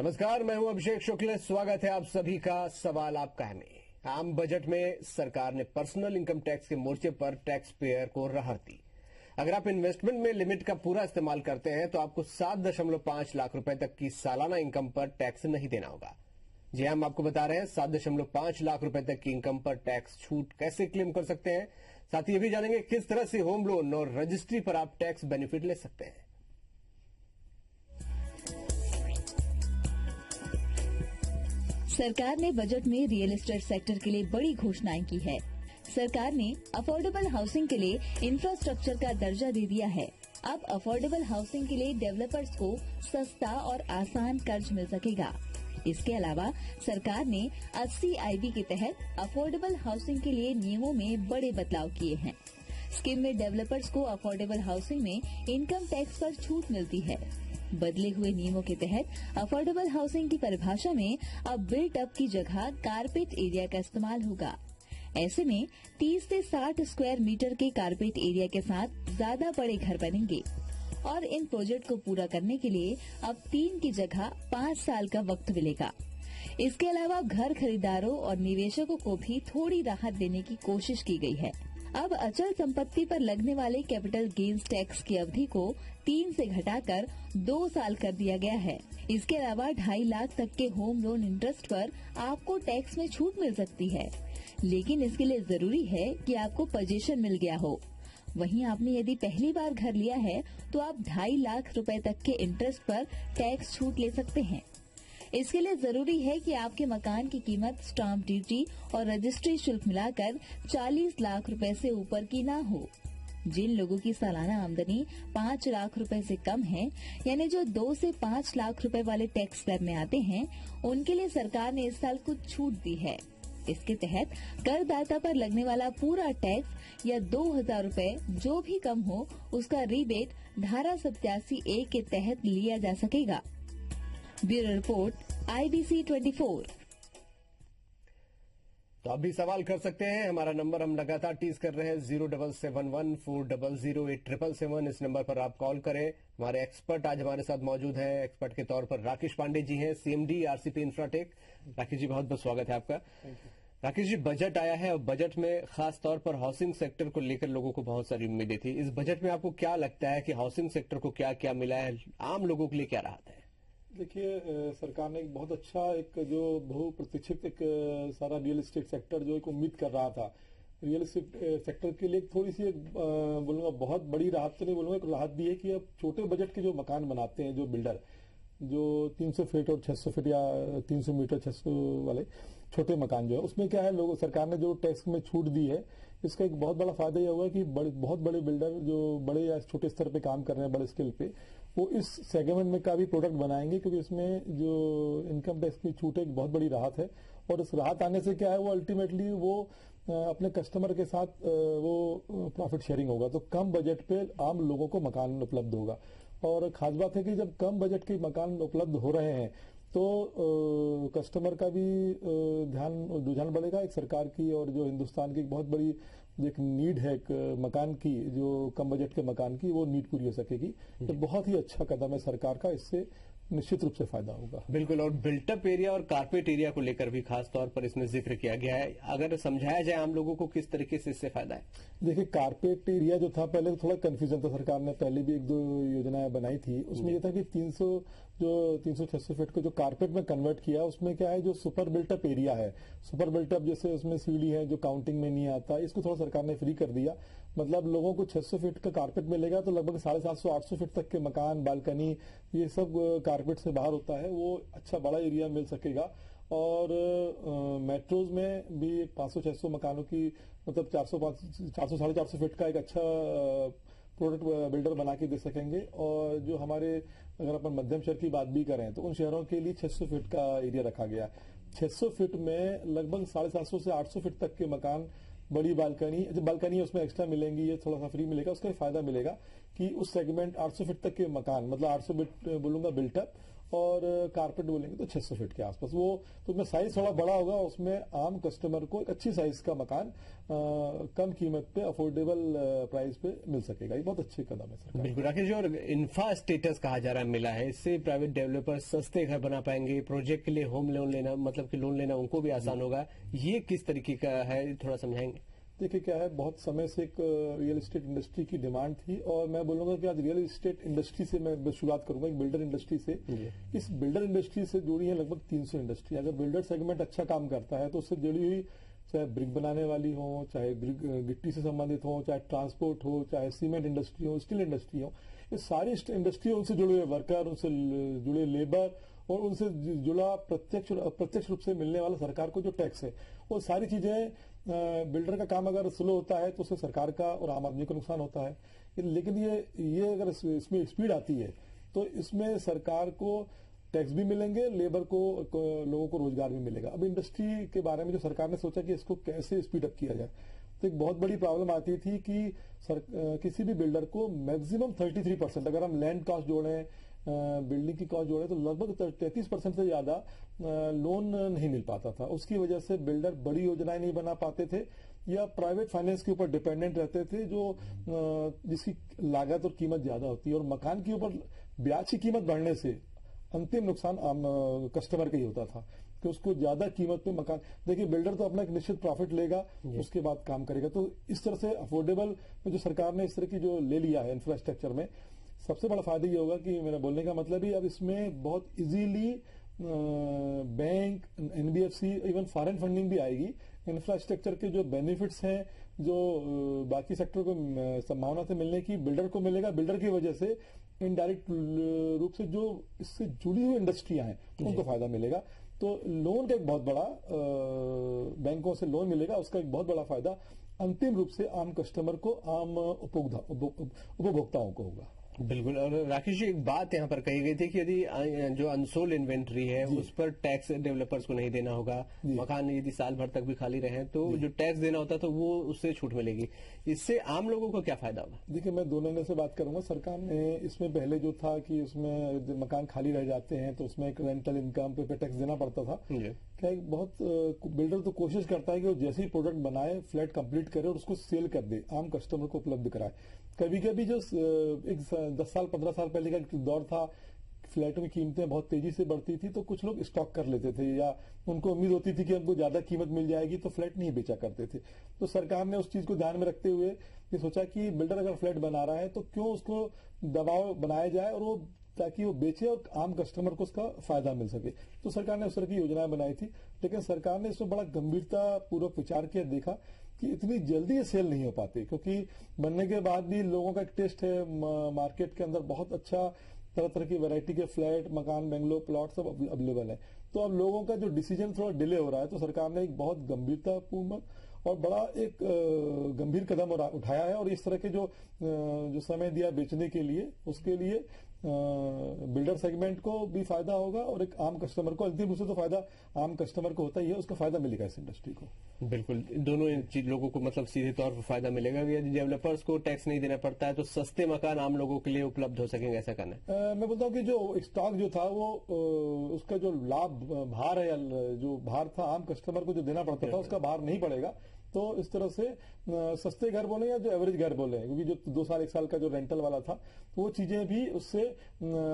नमस्कार, मैं हूं अभिषेक शुक्ल। स्वागत है आप सभी का सवाल आपका है में। आम बजट में सरकार ने पर्सनल इनकम टैक्स के मोर्चे पर टैक्स पेयर को राहत दी। अगर आप इन्वेस्टमेंट में लिमिट का पूरा इस्तेमाल करते हैं तो आपको 7.5 लाख रुपए तक की सालाना इनकम पर टैक्स नहीं देना होगा। जी हम आपको बता रहे हैं 7.5 लाख रुपए तक की इनकम पर टैक्स छूट कैसे क्लेम कर सकते हैं। साथ ही ये भी जानेंगे किस तरह से होम लोन और रजिस्ट्री पर आप टैक्स बेनिफिट ले सकते हैं। सरकार ने बजट में रियल एस्टेट सेक्टर के लिए बड़ी घोषणाएं की है। सरकार ने अफोर्डेबल हाउसिंग के लिए इंफ्रास्ट्रक्चर का दर्जा दे दिया है। अब अफोर्डेबल हाउसिंग के लिए डेवलपर्स को सस्ता और आसान कर्ज मिल सकेगा। इसके अलावा सरकार ने 80 IB के तहत अफोर्डेबल हाउसिंग के लिए नियमों में बड़े बदलाव किए हैं। स्कीम में डेवलपर्स को अफोर्डेबल हाउसिंग में इनकम टैक्स पर छूट मिलती है। बदले हुए नियमों के तहत अफोर्डेबल हाउसिंग की परिभाषा में अब बिल्ट अप की जगह कारपेट एरिया का इस्तेमाल होगा। ऐसे में 30 से 60 स्क्वायर मीटर के कारपेट एरिया के साथ ज्यादा बड़े घर बनेंगे और इन प्रोजेक्ट को पूरा करने के लिए अब 3 की जगह 5 साल का वक्त मिलेगा। इसके अलावा घर खरीदारों और निवेशकों को भी थोड़ी राहत देने की कोशिश की गई है। अब अचल संपत्ति पर लगने वाले कैपिटल गेन्स टैक्स की अवधि को 3 से घटाकर 2 साल कर दिया गया है। इसके अलावा 2.5 लाख तक के होम लोन इंटरेस्ट पर आपको टैक्स में छूट मिल सकती है, लेकिन इसके लिए जरूरी है कि आपको पोजीशन मिल गया हो। वहीं आपने यदि पहली बार घर लिया है तो आप 2.5 लाख रुपए तक के इंटरेस्ट पर टैक्स छूट ले सकते हैं। इसके लिए जरूरी है कि आपके मकान की कीमत स्टाम्प ड्यूटी और रजिस्ट्री शुल्क मिलाकर 40 लाख रुपए से ऊपर की ना हो। जिन लोगों की सालाना आमदनी 5 लाख रुपए से कम है, यानी जो 2 से 5 लाख रुपए वाले टैक्स स्लैब में आते हैं, उनके लिए सरकार ने इस साल कुछ छूट दी है। इसके तहत करदाता पर लगने वाला पूरा टैक्स या 2000 रुपए जो भी कम हो, उसका रिबेट धारा 87A के तहत लिया जा सकेगा। Bureau report IBC 24। तो आप भी सवाल कर सकते हैं। हमारा नंबर हम लगातार टीज कर रहे हैं 0711400877। इस नंबर पर आप कॉल करें। हमारे एक्सपर्ट आज हमारे साथ मौजूद हैं। एक्सपर्ट के तौर पर राकेश पांडे जी हैं, CMD RCP Infratech. Rakesh ji बहुत बहुत स्वागत है आपका। राकेश जी, बजट आया है और बजट में खास तौर पर हाउसिंग सेक्टर को लेकर लोगों को बहुत सारी उम्मीदें थी। इस बजट में आपको क्या लगता है कि हाउसिंग सेक्टर को क्या क्या मिला है, आम लोगों के लिए क्या राहत है? देखिए, सरकार ने एक बहुत अच्छा एक जो बहुप्रतीक्षित एक सारा रियल एस्टेट सेक्टर जो एक उम्मीद कर रहा था, रियल एस्टेट सेक्टर के लिए थोड़ी सी बोलूंगा बहुत बड़ी राहत तो नहीं बोलूंगा, एक राहत भी है कि अब छोटे बजट के जो मकान बनाते हैं जो बिल्डर, जो 300 फीट और 600 फीट या 300 मीटर 600 वाले छोटे मकान जो है, उसमें क्या है, लोगों सरकार ने जो टैक्स में छूट दी है, इसका एक बहुत बड़ा फायदा यह हुआ कि बहुत बड़े बिल्डर जो बड़े या छोटे स्तर पे काम कर रहे हैं, बड़े स्केल पे, वो इस सेगमेंट में का भी प्रोडक्ट बनाएंगे, क्योंकि इसमें जो इनकम टैक्स की छूट है एक बहुत बड़ी राहत है। और इस राहत आने से क्या है, वो अल्टीमेटली वो अपने कस्टमर के साथ वो प्रॉफिट शेयरिंग होगा, तो कम बजट पे आम लोगों को मकान उपलब्ध होगा। और खास बात है कि जब कम बजट के मकान उपलब्ध हो रहे हैं तो कस्टमर का भी रुझान बढ़ेगा। एक सरकार की और जो हिंदुस्तान की एक बहुत बड़ी एक नीड है एक मकान की, जो कम बजट के मकान की, वो नीड पूरी हो सकेगी। तो बहुत ही अच्छा कदम है सरकार का, इससे निश्चित रूप से फायदा होगा। बिल्कुल। और बिल्टअप एरिया और कारपेट एरिया को लेकर भी खास तौर पर इसमें जिक्र किया गया है। अगर समझाया जाए आम लोगों को किस तरीके से इससे फायदा है? देखिए, कारपेट एरिया जो था, पहले थोड़ा कंफ्यूजन था। सरकार ने पहले भी 1-2 योजनाएं बनाई थी, उसमें यह था कि 300-600 फीट को जो कारपेट में कन्वर्ट किया, उसमें क्या है, जो सुपर बिल्टअप एरिया है, सुपर बिल्टअप जैसे उसमें सीढ़ी है जो काउंटिंग में नहीं आता, इसको थोड़ा सरकार ने फ्री कर दिया। मतलब लोगों को 600 फीट का कारपेट मिलेगा, तो लगभग 750-800 फीट तक के मकान, बालकनी, ये सब कारपेट से बाहर होता है, वो अच्छा बड़ा एरिया मिल सकेगा। और मेट्रोज में भी 500-600 मकानों की, मतलब 400-450 फीट का एक अच्छा प्रोडक्ट बिल्डर बना के दे सकेंगे। और जो हमारे, अगर अपन मध्यम शहर की बात भी करें, तो उन शहरों के लिए 600 फीट का एरिया रखा गया। 600 फीट में लगभग 750 से 800 फीट तक के मकान, बड़ी बालकनी, जो बालकनी है उसमें एक्स्ट्रा मिलेंगी, ये थोड़ा सा फ्री मिलेगा। उसका फायदा मिलेगा कि उस सेगमेंट 800 फीट तक के मकान, मतलब 800 फीट बोलूंगा बिल्टअप, और कारपेट बोलेंगे तो 600 फीट के आसपास। वो तो उसमें साइज थोड़ा बड़ा होगा, उसमें आम कस्टमर को एक अच्छी साइज का मकान कम कीमत पे अफोर्डेबल प्राइस पे मिल सकेगा। ये बहुत अच्छे कदम है सरकार। बिल्कुल राकेश जी, और इंफ्रा स्टेटस कहा जा रहा है मिला है, इससे प्राइवेट डेवलपर सस्ते घर बना पाएंगे, प्रोजेक्ट के लिए होम लोन लेना मतलब कि लोन लेना उनको भी आसान होगा। ये किस तरीके का है, थोड़ा समझाएंगे? देखिए क्या है, बहुत समय से एक रियल एस्टेट इंडस्ट्री की डिमांड थी और मैं बोलूंगा कि आज रियल एस्टेट इंडस्ट्री से मैं शुरुआत करूंगा, एक बिल्डर इंडस्ट्री से। इस बिल्डर इंडस्ट्री से जुड़ी है लगभग 300 इंडस्ट्री। अगर बिल्डर सेगमेंट अच्छा काम करता है तो उससे जुड़ी हुई चाहे ब्रिक बनाने वाली हो, चाहे गिट्टी से संबंधित हो, चाहे ट्रांसपोर्ट हो, चाहे सीमेंट इंडस्ट्री हो, स्टील इंडस्ट्री हो, ये सारी इंडस्ट्री उनसे जुड़े हुए वर्कर, उनसे जुड़े लेबर और उनसे जुड़ा प्रत्यक्ष और अप्रत्यक्ष रूप से मिलने वाला सरकार को जो टैक्स है, वो सारी चीजें बिल्डर का काम अगर स्लो होता है तो उससे सरकार का और आम आदमी को नुकसान होता है। लेकिन ये अगर इसमें स्पीड आती है तो इसमें सरकार को टैक्स भी मिलेंगे, लेबर को लोगों को रोजगार भी मिलेगा। अब इंडस्ट्री के बारे में जो सरकार ने सोचा कि इसको कैसे स्पीड अप किया जाए, तो एक बहुत बड़ी प्रॉब्लम आती थी कि किसी भी बिल्डर को मैक्सिमम 33%, अगर हम लैंड कॉस्ट जोड़ें, बिल्डिंग की कॉस्ट जोड़े तो लगभग 33% से ज्यादा लोन नहीं मिल पाता था। उसकी वजह से बिल्डर बड़ी योजनाएं नहीं बना पाते थे या प्राइवेट फाइनेंस के ऊपर डिपेंडेंट रहते थे, जो जिसकी लागत और कीमत ज्यादा होती है। और मकान के ऊपर ब्याज की कीमत बढ़ने से अंतिम नुकसान आम कस्टमर का ही होता था कि उसको ज्यादा कीमत पे मकान। देखिए बिल्डर तो अपना एक निश्चित प्रॉफिट लेगा, उसके बाद काम करेगा। तो इस तरह से अफोर्डेबल में जो सरकार ने इस तरह की जो ले लिया है इंफ्रास्ट्रक्चर में, सबसे बड़ा फायदा ये होगा कि मेरा बोलने का मतलब ही अब इसमें बहुत easily bank, NBFC, even foreign funding भी आएगी। इंफ्रास्ट्रक्चर के जो बेनिफिट्स हैं, जो बाकी सेक्टर को संभावना से मिलने की बिल्डर को मिलेगा, बिल्डर की वजह से इनडायरेक्ट रूप से जो इससे जुड़ी हुई इंडस्ट्रियां हैं उनको फायदा मिलेगा। तो लोन का एक बहुत बड़ा बैंकों से लोन मिलेगा, उसका एक बहुत बड़ा फायदा अंतिम रूप से आम कस्टमर को, आम उपभोक्ताओं को होगा। बिल्कुल। और राकेश जी, एक बात यहाँ पर कही गई थी कि यदि जो अनसोल्ड इन्वेंट्री है उस पर टैक्स डेवलपर्स को नहीं देना होगा, मकान यदि साल भर तक भी खाली रहे तो जो टैक्स देना होता तो वो उससे छूट मिलेगी। इससे आम लोगों को क्या फायदा होगा? देखिए मैं दोनों में से बात करूंगा। सरकार ने इसमें पहले जो था कि उसमें मकान खाली रह जाते हैं तो उसमें एक रेंटल इनकम पे टैक्स देना पड़ता था। क्या एक बहुत बिल्डर तो कोशिश करता है कि वो जैसे ही प्रोडक्ट बनाए, फ्लैट कंप्लीट करे और उसको सेल कर दे, आम कस्टमर को उपलब्ध कराए। कभी कभी जो एक 10 साल 15 साल पहले का दौर था, फ्लैटों की कीमतें बहुत तेजी से बढ़ती थी तो कुछ लोग स्टॉक कर लेते थे या उनको उम्मीद होती थी कि उनको ज्यादा कीमत मिल जाएगी तो फ्लैट नहीं बेचा करते थे। तो सरकार ने उस चीज को ध्यान में रखते हुए ये सोचा कि बिल्डर अगर फ्लैट बना रहा है तो क्यों उसको दबाव बनाया जाए और वो ताकि वो बेचे और आम कस्टमर को उसका फायदा मिल सके। तो सरकार ने उस तरह की योजनाएं बनाई थी, लेकिन सरकार ने इसमें बड़ा गंभीरता पूर्वक विचार किया, देखा कि इतनी जल्दी ये सेल नहीं हो पाती, क्योंकि बनने के बाद भी लोगों का एक टेस्ट है, मार्केट के अंदर बहुत अच्छा तरह तरह की वैरायटी के फ्लैट, मकान, बेंगलो, प्लॉट सब अवेलेबल है। तो अब लोगों का जो डिसीजन थोड़ा डिले हो रहा है, तो सरकार ने एक बहुत गंभीरतापूर्वक और बड़ा एक गंभीर कदम उठाया है। और इस तरह के जो समय दिया बेचने के लिए, उसके लिए बिल्डर सेगमेंट को भी फायदा होगा और एक आम कस्टमर को, अंतिम रूप से तो फायदा आम कस्टमर को होता ही है, उसका फायदा मिलेगा इस इंडस्ट्री को। बिल्कुल, दोनों लोगों को मतलब सीधे तौर पर फायदा मिलेगा। यदि डेवलपर्स को टैक्स नहीं देना पड़ता है तो सस्ते मकान आम लोगों के लिए उपलब्ध हो सकेंगे, ऐसा करना है। मैं बोलता हूँ कि जो स्टॉक जो था वो उसका जो लाभ भार है, जो भार था आम कस्टमर को जो देना पड़ता था उसका भार नहीं पड़ेगा। तो इस तरह से सस्ते घर बोले या जो एवरेज घर बोले, क्योंकि जो 2 साल 1 साल का जो रेंटल वाला था तो वो चीजें भी उससे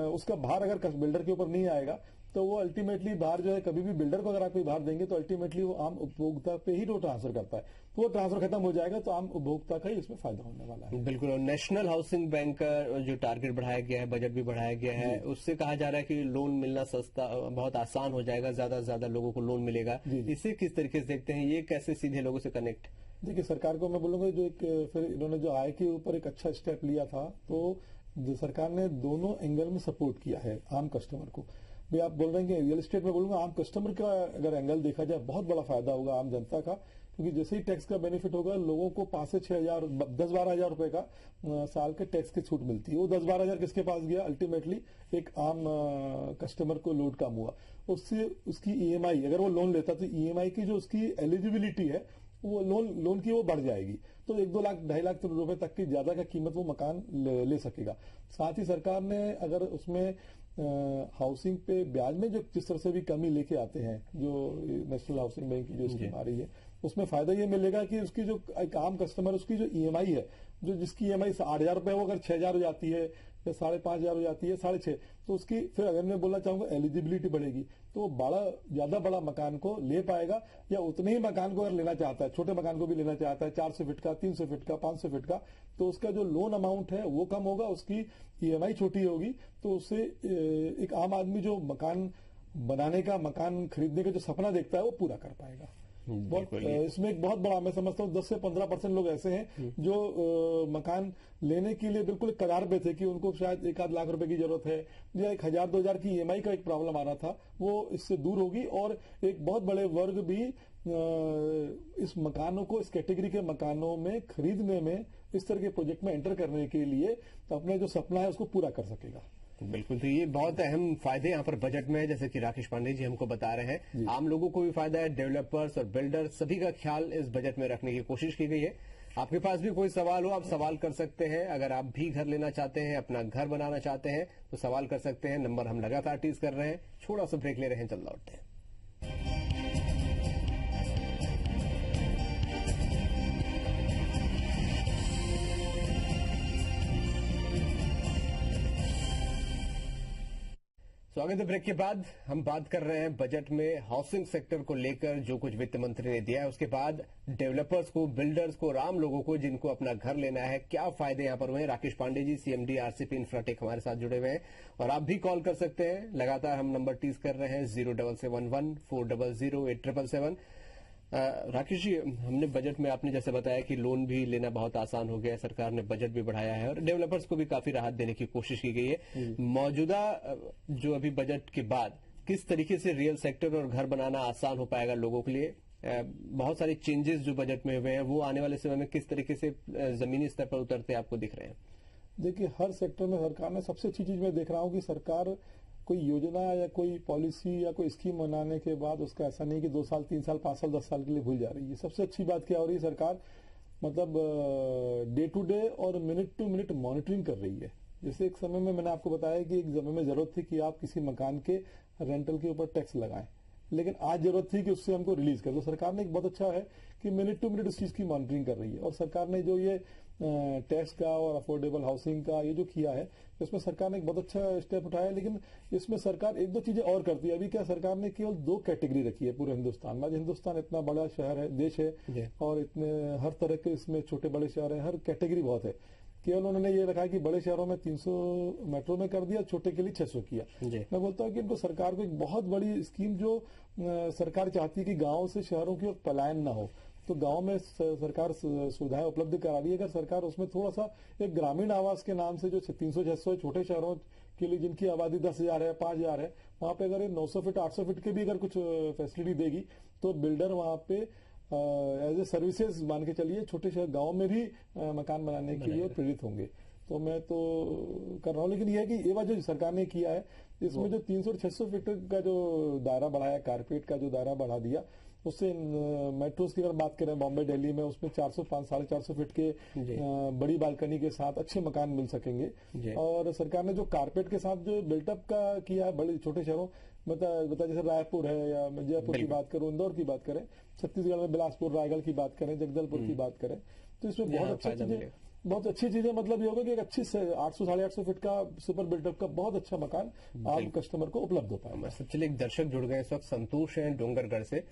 उसका भार अगर बिल्डर के ऊपर नहीं आएगा तो वो अल्टीमेटली भार जो है, कभी भी बिल्डर को अगर आप कोई भार देंगे तो अल्टीमेटली वो आम उपभोक्ता पे ही वो ट्रांसफर करता है। तो वो ट्रांसफर खत्म हो जाएगा तो आम उपभोक्ता का ही इसमें फायदा होने वाला है। बिल्कुल। और नेशनल हाउसिंग बैंक का जो टारगेट बढ़ाया गया है, बजट भी बढ़ाया गया है, उससे कहा जा रहा है कि लोन मिलना सस्ता, बहुत आसान हो जाएगा, ज्यादा से ज्यादा लोगों को लोन मिलेगा। इसे किस तरीके से देखते हैं, ये कैसे सीधे लोगों से कनेक्ट? देखिए सरकार को मैं बोलूंगा जो एक फिर इन्होंने जो आय के ऊपर एक अच्छा स्टेप लिया था, तो जो सरकार ने दोनों एंगल में सपोर्ट किया है आम कस्टमर को। भाई आप बोल रहे हैं कि रियल एस्टेट में बोलूंगा आम कस्टमर का अगर एंगल देखा जाए बहुत बड़ा फायदा होगा आम जनता का, क्योंकि जैसे ही टैक्स का बेनिफिट होगा लोगों को 5 से 6 हजार 10-12 हजार रुपए का साल के टैक्स की छूट मिलती है। वो 10-12 हजार किसके पास गया? अल्टीमेटली एक आम कस्टमर को लोड कम हुआ। उससे उसकी ईएमआई, अगर वो लोन लेता तो ईएमआई की जो उसकी एलिजिबिलिटी है वो लोन की वो बढ़ जाएगी, तो 1-2 लाख 2.5 लाख रुपए तक की ज्यादा का कीमत वो मकान ले सकेगा। साथ ही सरकार ने अगर उसमें हाउसिंग पे ब्याज में जो जिस तरह से भी कमी लेके आते हैं, जो नेशनल हाउसिंग बैंक की जो स्कीम आ रही है, उसमें फायदा ये मिलेगा कि उसकी जो एक आम कस्टमर उसकी जो ईएमआई है, जो जिसकी ईएमआई 8,000 रुपए वो अगर 6,000 हो जाती है या 5,500 हो जाती है, 6,500, तो उसकी फिर अगर मैं बोलना चाहूंगा एलिजिबिलिटी बढ़ेगी, तो वो ज्यादा बड़ा मकान को ले पाएगा, या उतने ही मकान को अगर लेना चाहता है, छोटे मकान को भी लेना चाहता है, 400 फीट का, 300 फीट का, 500 फीट का, तो उसका जो लोन अमाउंट है वो कम होगा, उसकी ईएमआई छोटी होगी, तो उससे एक आम आदमी जो मकान बनाने का, मकान खरीदने का जो सपना देखता है वो पूरा कर पाएगा। इसमें एक बहुत बड़ा, मैं समझता हूँ 10 से 15% लोग ऐसे हैं जो मकान लेने के लिए बिल्कुल कगार पे थे कि उनको शायद 1-8 लाख रुपए की जरूरत है, या 1,000-2,000 की ईएमआई का एक प्रॉब्लम आ रहा था, वो इससे दूर होगी। और एक बहुत बड़े वर्ग भी इस मकानों को, इस कैटेगरी के मकानों में खरीदने में, इस तरह के प्रोजेक्ट में एंटर करने के लिए अपने जो सपना है उसको पूरा कर सकेगा। बिल्कुल, तो ये बहुत अहम फायदे यहाँ पर बजट में है, जैसे कि राकेश पांडे जी हमको बता रहे हैं। आम लोगों को भी फायदा है, डेवलपर्स और बिल्डर्स सभी का ख्याल इस बजट में रखने की कोशिश की गई है। आपके पास भी कोई सवाल हो, आप सवाल कर सकते हैं। अगर आप भी घर लेना चाहते हैं, अपना घर बनाना चाहते हैं, तो सवाल कर सकते हैं। नंबर हम लगातार टीज कर रहे हैं। छोटा सा ब्रेक ले रहे हैं, जल्द लौटते हैं। स्वागत है। ब्रेक के बाद हम बात कर रहे हैं बजट में हाउसिंग सेक्टर को लेकर जो कुछ वित्त मंत्री ने दिया है, उसके बाद डेवलपर्स को, बिल्डर्स को और आम लोगों को जिनको अपना घर लेना है, क्या फायदे यहां पर हुए हैं। Rakesh Pandey ji, CMD RCP Infratech हमारे साथ जुड़े हुए हैं, और आप भी कॉल कर सकते हैं। लगातार हम नंबर टीज कर रहे हैं 0771 400 8777। राकेश जी, हमने बजट में आपने जैसे बताया कि लोन भी लेना बहुत आसान हो गया है, सरकार ने बजट भी बढ़ाया है और डेवलपर्स को भी काफी राहत देने की कोशिश की गई है। मौजूदा जो अभी बजट के बाद किस तरीके से रियल सेक्टर और घर बनाना आसान हो पाएगा लोगों के लिए, बहुत सारे चेंजेस जो बजट में हुए हैं वो आने वाले समय में किस तरीके से जमीनी स्तर पर उतरते आपको दिख रहे हैं? देखिए, हर सेक्टर में सरकार ने, सबसे अच्छी चीज मैं देख रहा हूँ कि सरकार कोई योजना या कोई पॉलिसी या कोई स्कीम बनाने के बाद उसका ऐसा नहीं कि 2 साल, 3 साल, 5 साल, 10 साल के लिए भूल जा रही है। सबसे अच्छी बात क्या हो रही है, सरकार मतलब डे टू डे और मिनट टू मिनट मॉनिटरिंग कर रही है। जैसे एक समय में मैंने आपको बताया कि एक समय में जरूरत थी कि आप किसी मकान के रेंटल के ऊपर टैक्स लगाएं, लेकिन आज जरूरत थी कि उससे हमको रिलीज कर दो। सरकार ने एक बहुत अच्छा है कि मिनट टू मिनट उस चीज की मॉनिटरिंग कर रही है। और सरकार ने जो ये टैक्स का और अफोर्डेबल हाउसिंग का ये जो किया है, इसमें सरकार ने एक बहुत अच्छा स्टेप उठाया। लेकिन इसमें सरकार 1-2 चीजें और करती है। अभी क्या, सरकार ने केवल 2 कैटेगरी रखी है पूरे हिंदुस्तान में। आज हिंदुस्तान इतना बड़ा शहर है, देश है, और इतने हर तरह के इसमें छोटे बड़े शहर है, हर कैटेगरी बहुत है। केवल उन्होंने ये रखा है कि बड़े शहरों में 300 मेट्रो में कर दिया, छोटे के लिए 600 किया। मैं बोलता हूँ कि इनको, सरकार को एक बहुत बड़ी स्कीम जो सरकार चाहती है कि गाँव से शहरों की ओर पलायन ना हो, तो गांव में सरकार सुविधाएं उपलब्ध करा रही है। अगर सरकार उसमें थोड़ा सा एक ग्रामीण आवास के नाम से जो 300-600 छोटे शहरों के लिए जिनकी आबादी 10,000 है, 5,000 है, वहां पे अगर 900 फीट 800 फीट के भी अगर कुछ फैसिलिटी देगी, तो बिल्डर वहां पे एज ए सर्विसेज मान के चलिए छोटे शहर गाँव में भी मकान बनाने के लिए प्रेरित होंगे। तो मैं तो कर रहा हूँ। लेकिन यह है कि ये बात जो सरकार ने किया है, इसमें जो 300 और 600 फीट का जो दायरा बढ़ाया, कारपेट का जो दायरा बढ़ा दिया, उससे मेट्रोज की अगर बात करें बॉम्बे, दिल्ली में, उसमें 405 450 फीट के बड़ी बालकनी के साथ अच्छे मकान मिल सकेंगे। और सरकार ने जो कारपेट के साथ जो बिल्टअप का किया है बड़े छोटे शहरों, बता जैसे रायपुर है, या जयपुर की बात करूं, इंदौर की बात करें, छत्तीसगढ़ में बिलासपुर, रायगढ़ की बात करें, जगदलपुर की बात करें, तो इसमें बहुत अच्छी चीजें मतलब ये होगा कि एक अच्छी 800 850 फीट का सुपर बिल्डअप का बहुत अच्छा मकान आम कस्टमर को उपलब्ध हो पाएगा। सबसे चलिए, एक दर्शक जुड़ गए इस वक्त, संतोष हैं डोंगरगढ़ से।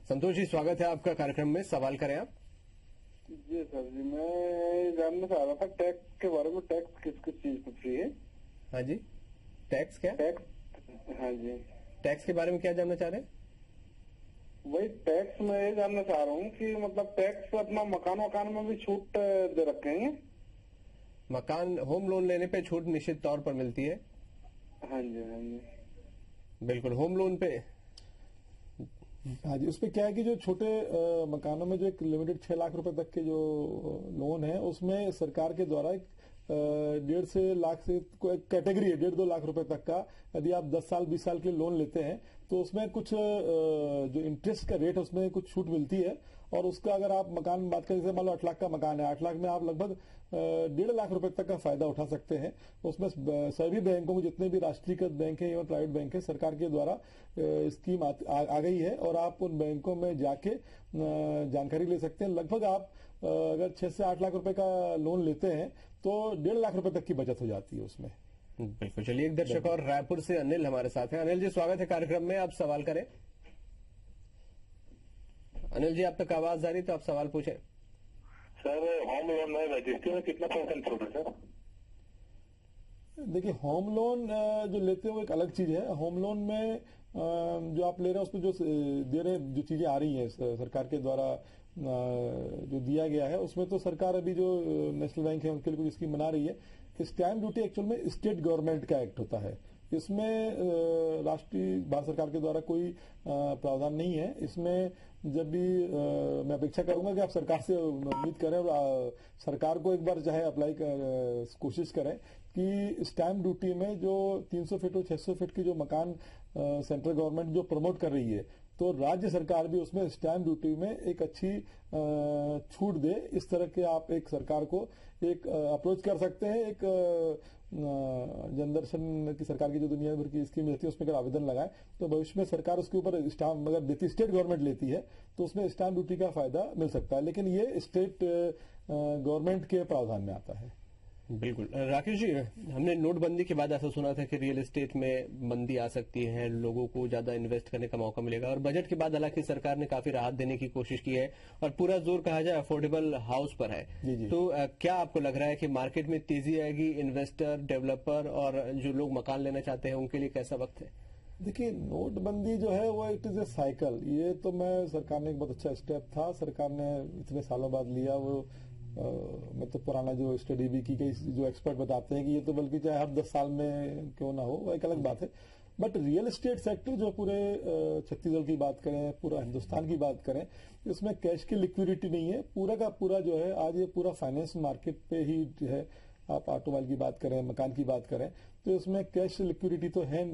संतोष जी, स्वागत है आपका कार्यक्रम में, सवाल करें आप। जी सर जी, मैं जानना चाह रहा था टैक्स के बारे में। टैक्स किस किस चीज पर फ्री है? हाँ जी, टैक्स क्या? टैक्स, हाँ जी, टैक्स के बारे में क्या जानना चाह रहे हैं? वही टैक्स मैं ये जानना चाह रहा हूँ कि मतलब टैक्स अपना मकान में भी छूट दे रखे हैं? मकान होम लोन लेने पे छूट निश्चित तौर पर मिलती है। हाँ जी, हाँ जी, बिल्कुल। होम लोन पे, हाँ जी, उसपे क्या है कि जो छोटे मकानों में जो एक लिमिटेड 6 लाख रुपए तक के जो लोन है, उसमें सरकार के द्वारा एक 1.5 से लाख से कोई कैटेगरी है 1.5-2 लाख रुपए तक का, यदि आप 10 साल 20 साल के लोन लेते हैं तो उसमें कुछ जो इंटरेस्ट का रेट है उसमें कुछ छूट मिलती है। और उसका अगर आप मकान में बात करें, जैसे मान लो 8 लाख का मकान है, 8 लाख में आप लगभग 1.5 लाख रुपए तक का फायदा उठा सकते हैं। उसमें सभी बैंकों को, जितने भी राष्ट्रीयकृत बैंक हैं एवं प्राइवेट बैंक है, सरकार के द्वारा स्कीम आ गई है और आप उन बैंकों में जाके जानकारी ले सकते हैं। लगभग आप अगर 6 से 8 लाख रुपए का लोन लेते हैं तो 1.5 लाख रुपए तक की बचत हो जाती है उसमें। बिल्कुल। चलिए, एक दर्शक और रायपुर से अनिल हमारे साथ हैं। अनिल जी, स्वागत है कार्यक्रम में, आप सवाल करें। अनिल जी, आप तक आवाज आ रही तो आप सवाल पूछें। सर, होम लोन में रजिस्ट्री में कितना % छूट है सर? देखिए, होम लोन जो लेते हैं वो एक अलग चीज है। होम लोन में जो आप ले रहे हैं उसमें जो दे रहे जो चीजें आ रही हैं सरकार के द्वारा जो दिया गया है, उसमें तो सरकार अभी जो नेशनल बैंक है उनके लिए कुछ स्कीम बना रही है। स्टैम्प ड्यूटी एक्चुअल में स्टेट गवर्नमेंट का एक्ट होता है, इसमें राष्ट्रीय भारत सरकार के द्वारा कोई प्रावधान नहीं है। इसमें जब भी मैं अपेक्षा करूंगा कि आप सरकार से उम्मीद करें और सरकार को एक बार चाहे अप्लाई कोशिश करें कि स्टैम्प ड्यूटी में जो 300 फीट और 600 फीट की जो मकान सेंट्रल गवर्नमेंट जो प्रमोट कर रही है, तो राज्य सरकार भी उसमें स्टैम्प ड्यूटी में एक अच्छी छूट दे। इस तरह के आप एक सरकार को एक अप्रोच कर सकते हैं। एक जनदर्शन की सरकार की जो दुनिया भर की स्कीम रहती है उसमें अगर आवेदन लगाए तो भविष्य में सरकार उसके ऊपर स्टाम्प अगर देती, स्टेट गवर्नमेंट लेती है तो उसमें स्टाम्प ड्यूटी का फायदा मिल सकता है, लेकिन ये स्टेट गवर्नमेंट के प्रावधान में आता है। बिल्कुल। राकेश जी, हमने नोटबंदी के बाद ऐसा सुना था कि रियल एस्टेट में मंदी आ सकती है, लोगों को ज्यादा इन्वेस्ट करने का मौका मिलेगा, और बजट के बाद हालांकि सरकार ने काफी राहत देने की कोशिश की है और पूरा जोर कहा जाए अफोर्डेबल हाउस पर है। जी। तो क्या आपको लग रहा है कि मार्केट में तेजी आएगी? इन्वेस्टर, डेवलपर और जो लोग मकान लेना चाहते हैं उनके लिए कैसा वक्त है? देखिए, नोटबंदी जो है वो इट इज ए साइकिल। ये तो मैं सरकार ने एक बहुत अच्छा स्टेप था, सरकार ने इतने सालों बाद लिया। वो मैं तो पुराना जो स्टडी भी की गई, जो एक्सपर्ट बताते हैं कि ये तो बल्कि चाहे हर 10 साल में क्यों ना हो, वो एक अलग बात है। बट रियल एस्टेट सेक्टर जो पूरे छत्तीसगढ़ की बात करें, पूरा हिंदुस्तान की बात करें, इसमें कैश की लिक्विडिटी नहीं है। पूरा का पूरा जो है आज ये पूरा फाइनेंस मार्केट पे ही है। आप ऑटोमोबाइल की बात करें, मकान की बात करें, तो इसमें कैश लिक्विडिटी तो है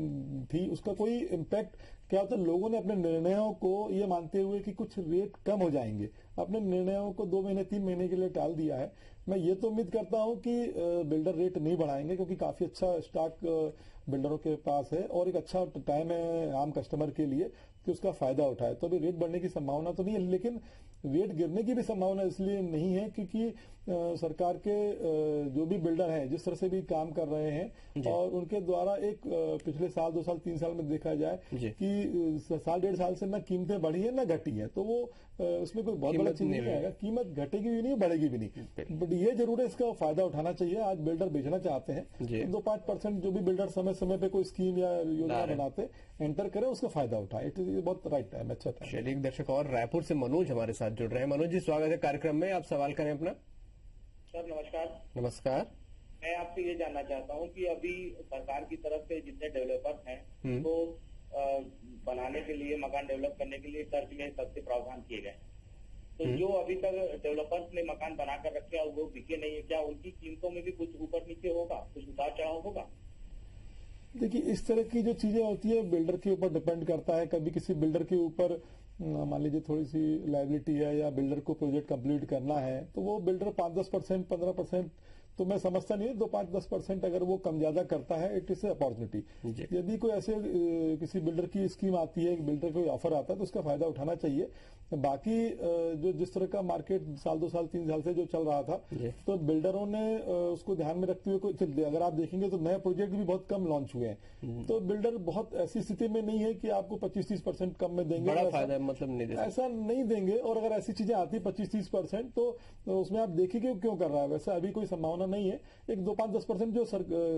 थी, उसका कोई इम्पैक्ट क्या होता है, लोगों ने अपने निर्णयों को ये मानते हुए कि कुछ रेट कम हो जाएंगे, अपने निर्णयों को 2 महीने 3 महीने के लिए टाल दिया है। मैं ये तो उम्मीद करता हूं कि बिल्डर रेट नहीं बढ़ाएंगे, क्योंकि काफी अच्छा स्टॉक बिल्डरों के पास है और एक अच्छा टाइम है आम कस्टमर के लिए कि उसका फायदा उठाए। तो अभी रेट बढ़ने की संभावना तो नहीं है, लेकिन रेट गिरने की भी संभावना इसलिए नहीं है क्योंकि सरकार के जो भी बिल्डर हैं जिस तरह से भी काम कर रहे हैं और उनके द्वारा एक पिछले साल 2 साल 3 साल में देखा जाए कि साल 1.5 साल से ना कीमतें बढ़ी है ना घटी है, तो वो उसमें कोई बहुत बड़ा चीज नहीं आएगा। कीमत घटेगी भी नहीं, बढ़ेगी भी नहीं, बट ये जरूर है इसका फायदा उठाना चाहिए। आज बिल्डर बेचना चाहते हैं, 2-5% जो भी बिल्डर समय समय पे कोई स्कीम या योजना बनाते एंटर करे, उसका फायदा उठाए। बहुत राइट टाइम, अच्छा था। चलिए, एक दर्शक और रायपुर से मनोज हमारे साथ जुड़ रहे हैं। मनोज जी, स्वागत है कार्यक्रम में, आप सवाल करें अपना। सर नमस्कार। नमस्कार। मैं आपसे ये जानना चाहता हूँ कि अभी सरकार की तरफ से जितने डेवलपर्स हैं तो बनाने के लिए, मकान डेवलप करने के लिए कर्ज में सख्त प्रावधान किए गए, तो जो अभी तक डेवलपर्स ने मकान बनाकर रखे और वो बिके नहीं है, क्या उनकी कीमतों में भी कुछ ऊपर नीचे होगा, कुछ उतार चढ़ाव होगा? देखिए, इस तरह की जो चीजें होती है बिल्डर के ऊपर डिपेंड करता है। कभी किसी बिल्डर के ऊपर मान लीजिए थोड़ी सी लायबिलिटी है या बिल्डर को प्रोजेक्ट कंप्लीट करना है, तो वो बिल्डर 5-10%, 15%, तो मैं समझता नहीं है 2-5-10% अगर वो कम ज्यादा करता है, इट इज अपॉर्चुनिटी। यदि कोई ऐसे किसी बिल्डर की स्कीम आती है, बिल्डर कोई ऑफर आता है, तो उसका फायदा उठाना चाहिए। बाकी जो जिस तरह का मार्केट साल 2 साल 3 साल से जो चल रहा था, तो बिल्डरों ने उसको ध्यान में रखते हुए अगर आप देखेंगे तो नए प्रोजेक्ट भी बहुत कम लॉन्च हुए हैं। तो बिल्डर बहुत ऐसी स्थिति में नहीं है कि आपको 25-30% कम में देंगे, बड़ा फायदा मतलब नहीं देंगे, ऐसा नहीं देंगे। और अगर ऐसी चीजें आती 25-30% तो उसमें आप देखिए क्यों कर रहा है, वैसे अभी कोई संभावना नहीं है। एक 2-5-10% जो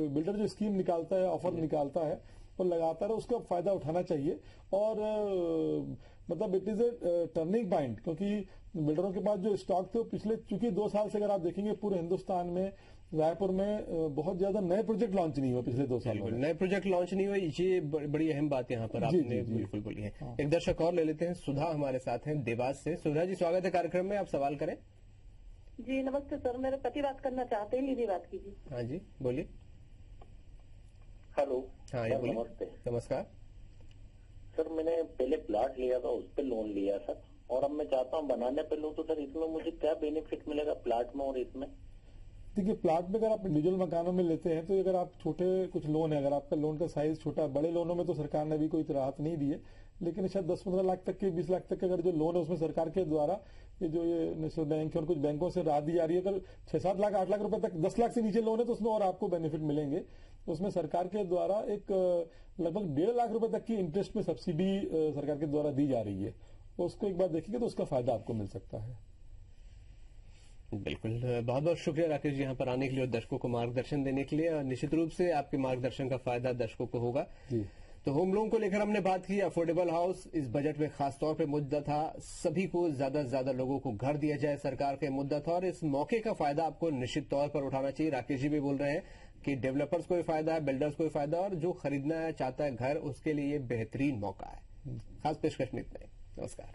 बिल्डर जो स्कीम निकालता है, ऑफर निकालता है, वो लगातार उसका फायदा उठाना चाहिए। और मतलब it is a turning point, क्योंकि बिल्डरों के पास जो स्टॉक थे वो पिछले चूंकि 2 साल से अगर आप देखेंगे पूरे हिंदुस्तान में, रायपुर में बहुत ज्यादा नए प्रोजेक्ट लॉन्च नहीं हुए पिछले 2 सालों में। नए प्रोजेक्ट लॉन्च नहीं हुए, ये बड़ी अहम बात यहाँ पर आपने बिल्कुल बोली है। एक दर्शक और ले लेते हैं, सुधा हमारे साथ हैं देवास से। सुधा जी, स्वागत है कार्यक्रम में, आप सवाल करें। जी नमस्ते सर, मेरे पति बात करना चाहते हैं, लीजिए बात कीजिए। हाँ जी, बोलिए। हेलो। हाँ, ये बोलिए। नमस्ते। नमस्कार सर, मैंने पहले प्लाट लिया था, उस पर लोन लिया सर, और अब मैं चाहता हूँ बनाने पे लूँ, तो सर इसमें मुझे क्या बेनिफिट मिलेगा प्लाट में और इसमें? देखिए, प्लाट में अगर आप इंडिविजुअल मकानों में लेते हैं तो अगर आप छोटे कुछ लोन है, अगर आपका लोन का साइज छोटा है, बड़े लोनों में तो सरकार ने अभी कोई राहत नहीं दी है, लेकिन शायद 10-15 लाख तक के 20 लाख तक के अगर जो लोन है उसमें सरकार के द्वारा ये नेशनल बैंक है और कुछ बैंकों से राहत दी जा रही है। अगर 6-7 लाख 8 लाख रुपए तक 10 लाख से नीचे लोन है तो उसमें और आपको बेनिफिट मिलेंगे। तो उसमें सरकार के द्वारा एक लगभग 1.5 लाख रुपए तक की इंटरेस्ट में सब्सिडी सरकार के द्वारा दी जा रही है, तो उसको एक बार देखिए तो उसका फायदा आपको मिल सकता है। बिल्कुल, बहुत बहुत शुक्रिया राकेश जी यहाँ पर आने के लिए और दर्शकों को मार्गदर्शन देने के लिए। निश्चित रूप से आपके मार्गदर्शन का फायदा दर्शकों को होगा जी। तो होम लोन को लेकर हमने बात की। अफोर्डेबल हाउस इस बजट में खास तौर पे मुद्दा था, सभी को ज्यादा से ज्यादा लोगों को घर दिया जाए, सरकार का मुद्दा था और इस मौके का फायदा आपको निश्चित तौर पर उठाना चाहिए। राकेश जी भी बोल रहे हैं कि डेवलपर्स को भी फायदा है, बिल्डर्स को भी फायदा, और जो खरीदना चाहता है घर उसके लिए बेहतरीन मौका है। खास पेशकश में इतना ही। नमस्कार।